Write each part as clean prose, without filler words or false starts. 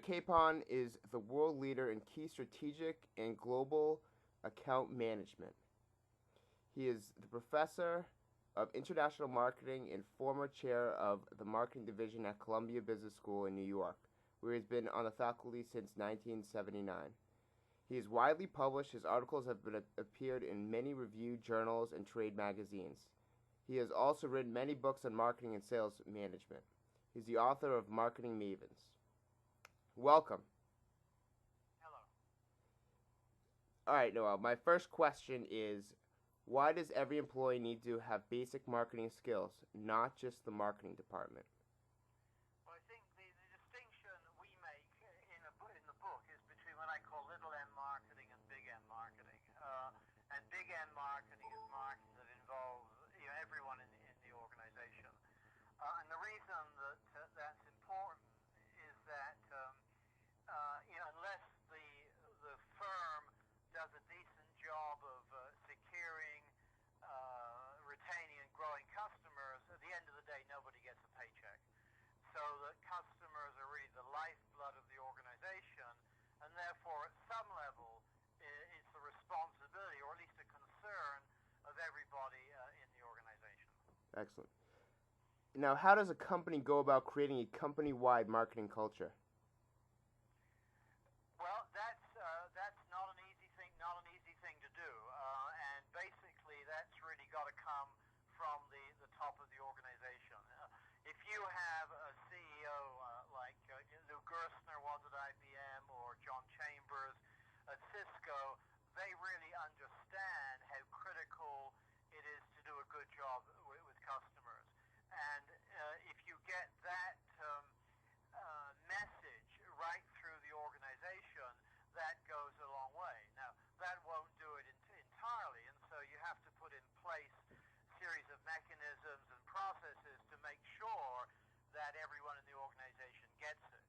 Capon is the world leader in key strategic and global account management. He is the professor of international marketing and former chair of the marketing division at Columbia Business School in New York, where he has been on the faculty since 1979. He is widely published. His articles have appeared in many reviewed journals and trade magazines. He has also written many books on marketing and sales management. He's the author of Marketing Mavens. Welcome. Hello. All right, Noel, my first question is, why does every employee need to have basic marketing skills, not just the marketing department? Well, I think the distinction we make in the book is between what I call little M marketing and big M marketing. And big M marketing is marketing that involves everyone in the organization. And the reason that that's important is that unless the firm does a decent job of securing, retaining, and growing customers, at the end of the day, nobody gets a paycheck. So that customers are really the lifeblood of the organization, and therefore, at some level, it's the responsibility, or at least a concern, of everybody in the organization. Excellent. Now, how does a company go about creating a company-wide marketing culture? Well, that's not an easy thing to do, and basically that's really got to come from the top of the organization. If you have a CEO like Lou Gerstner was at IBM or John Chambers at Cisco, they really understand how critical it is to do a good job with customers. And if you get that message right through the organization, that goes a long way. Now, that won't do it entirely, and so you have to put in place a series of mechanisms and processes to make sure that everyone in the organization gets it.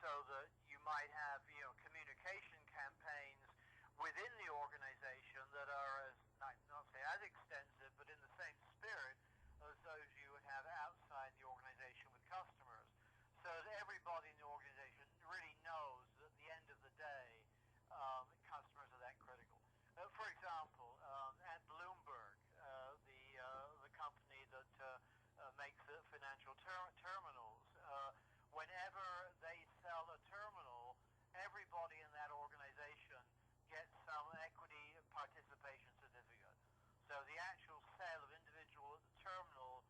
So that you might have, communication campaigns within the organization that are not say as extensive, but in the same spirit as those you would have outside the organization with customers. So that everybody in the organization really knows that at the end of the day, customers are that critical. For example, at Bloomberg, the company that makes the financial terminals, whenever they sell a terminal, everybody in that organization gets some equity participation certificate. So the actual sale of individual terminal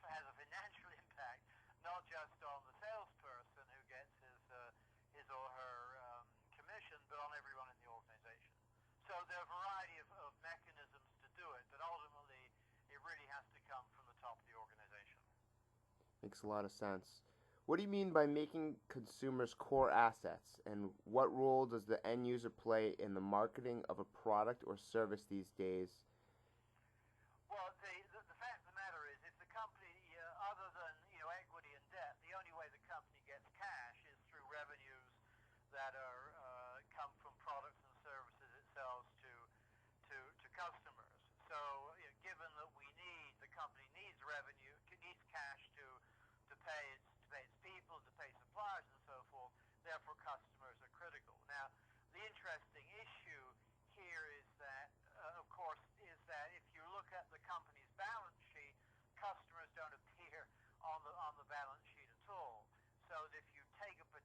has a financial impact, not just on the salesperson who gets his or her commission, but on everyone in the organization. So there are a variety of mechanisms to do it, but ultimately it really has to come from the top of the organization. Makes a lot of sense. What do you mean by making consumers core assets, and what role does the end user play in the marketing of a product or service these days? Well, the fact of the matter is, if the company, other than equity and debt, the only way the company gets cash is through revenues that come from products and services it sells to customers. So, given that the company needs revenue, needs cash to pay its people, to pay suppliers, and so forth. Therefore, customers are critical. Now, the interesting issue here is that, of course, if you look at the company's balance sheet, customers don't appear on the balance sheet at all. So if you take a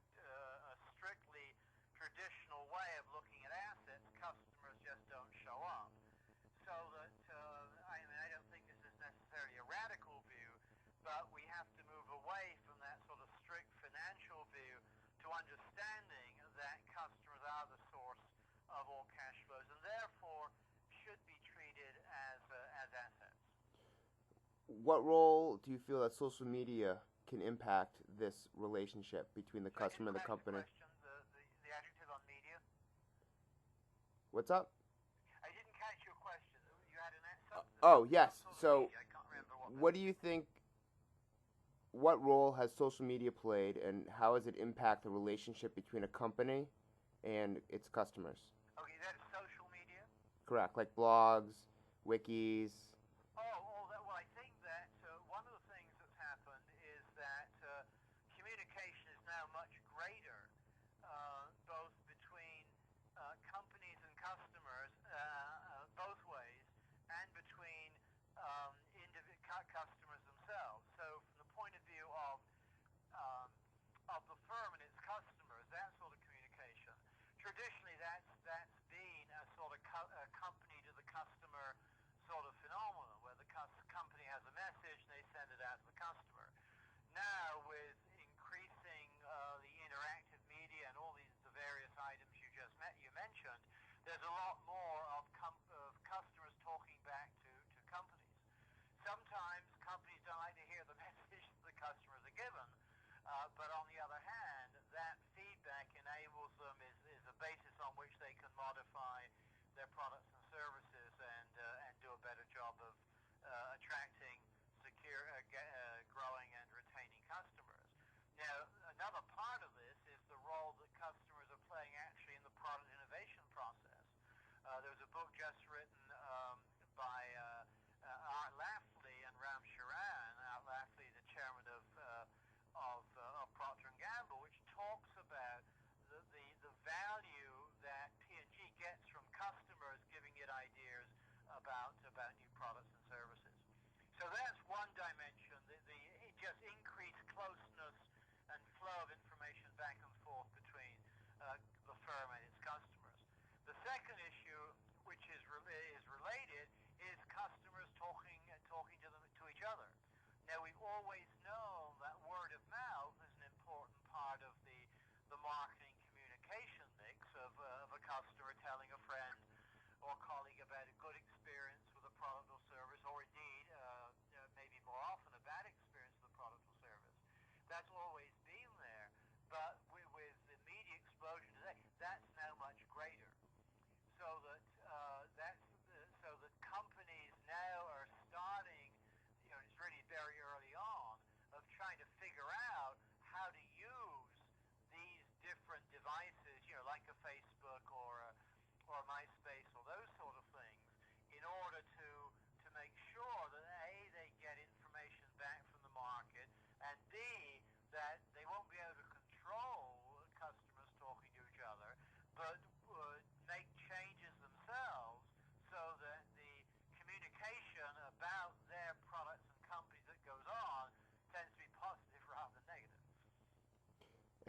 strictly traditional way of looking at assets, customers just don't show up. So that I don't think this is necessarily a radical view, but we have to move away from that sort of strict financial view to understanding that customers are the source of all cash flows and therefore should be treated as assets. What role do you feel that social media can impact this relationship between the customer and the company? The adjective on media? What's up? I didn't catch your question. You had something. Oh, yes. So, I can't remember what do you think? What role has social media played, and how has it impacted the relationship between a company and its customers? Okay, that's social media? Correct, like blogs, wikis. Well, I think that one of the things that's happened is that communication is now much greater traditionally that's been a sort of a company to the customer sort of phenomenon, where the company has a message and they send it out to the customer. Now, with increasing the interactive media and all the various items you mentioned, there's a lot more of customers talking back to companies. Sometimes companies don't like to hear the message that the customers are given, but on the other hand, that feedback enables them, is a basis on which they can modify their products and services and do a better job of attracting, growing and retaining customers. Now, another part of this is the role that customers are playing actually in the product innovation process. There was a book just written by Art Lafley and Ram Charan. Art Lafley, the chairman of Procter & Gamble, which talks about the value that P&G gets from customers giving it ideas about new products and services. So that's one dimension, the just increased closeness and flow of information back and forth between the firm and its customers. The second issue, which is related, is customers talking to each other. Now, we've always known that word of mouth is an important part of the marketing communication mix of a customer telling a friend or colleague about a good experience with a product or service, or indeed, maybe more often, a bad experience with a product or service. That's always been there, but with the media explosion today, that's now much greater. So that companies now are starting, it's really very early on, of trying to figure out how to use these different devices, like a Facebook or MySpace or those sort of things, in order to make sure that A, they get information back from the market, and B, that they won't be able to control customers talking to each other, but make changes themselves so that the communication about their products and companies that goes on tends to be positive rather than negative.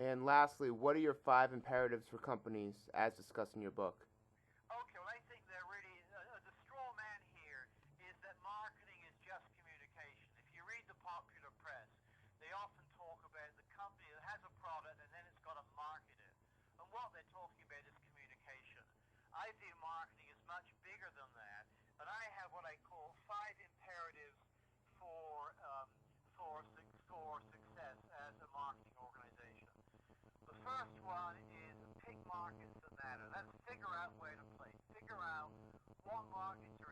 And lastly, what are your 5 imperatives for companies as discussed in your book? Okay, well, I think they're really, the straw man here is that marketing is just communication. If you read the popular press, they often talk about the company that has a product and then it's got to market it. And what they're talking about is communication. I view marketing as much bigger than that, and I have what I call 5 imperatives for success as a marketing organization. The first one is pick markets that matter. That's figure out where to play. Figure out what markets are